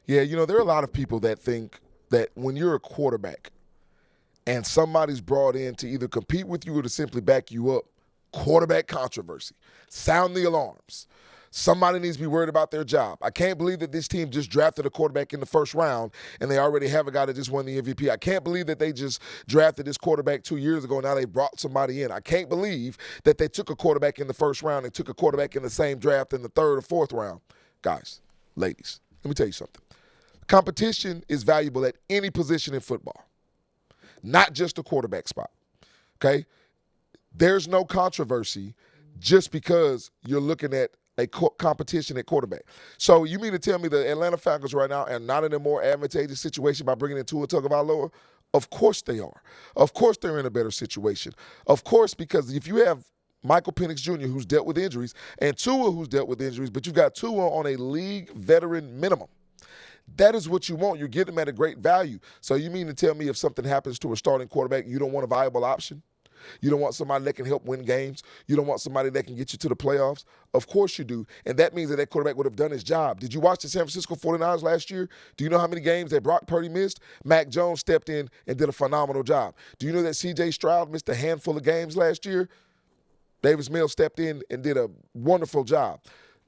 Yeah, there are a lot of people that think that when you're a quarterback and somebody's brought in to either compete with you or to simply back you up, quarterback controversy. Sound the alarms. Somebody needs to be worried about their job. I can't believe that this team just drafted a quarterback in the first round and they already have a guy that just won the MVP. I can't believe that they just drafted this quarterback 2 years ago and now they brought somebody in. I can't believe that they took a quarterback in the first round and took a quarterback in the same draft in the third or fourth round. Guys, ladies, let me tell you something. Competition is valuable at any position in football, not just the quarterback spot, okay? There's no controversy just because you're looking at a competition at quarterback. So you mean to tell me the Atlanta Falcons right now are not in a more advantageous situation by bringing in Tua Tagovailoa? Of course they are. Of course they're in a better situation. Of course, because if you have Michael Penix Jr., who's dealt with injuries, and Tua, who's dealt with injuries, but you've got Tua on a league veteran minimum. That is what you want. You get them at a great value. So you mean to tell me if something happens to a starting quarterback, you don't want a viable option? You don't want somebody that can help win games? You don't want somebody that can get you to the playoffs? Of course you do. And that means that quarterback would have done his job. Did you watch the San Francisco 49ers last year? Do you know how many games that Brock Purdy missed? Mac Jones stepped in and did a phenomenal job. Do you know that C.J. Stroud missed a handful of games last year? Davis Mills stepped in and did a wonderful job.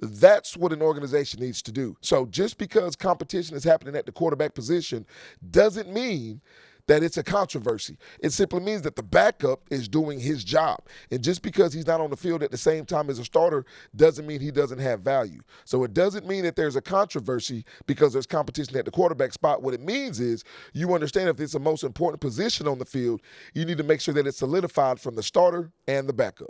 That's what an organization needs to do. So just because competition is happening at the quarterback position doesn't mean that it's a controversy. It simply means that the backup is doing his job. And just because he's not on the field at the same time as a starter doesn't mean he doesn't have value. So it doesn't mean that there's a controversy because there's competition at the quarterback spot. What it means is you understand if it's the most important position on the field, you need to make sure that it's solidified from the starter and the backup.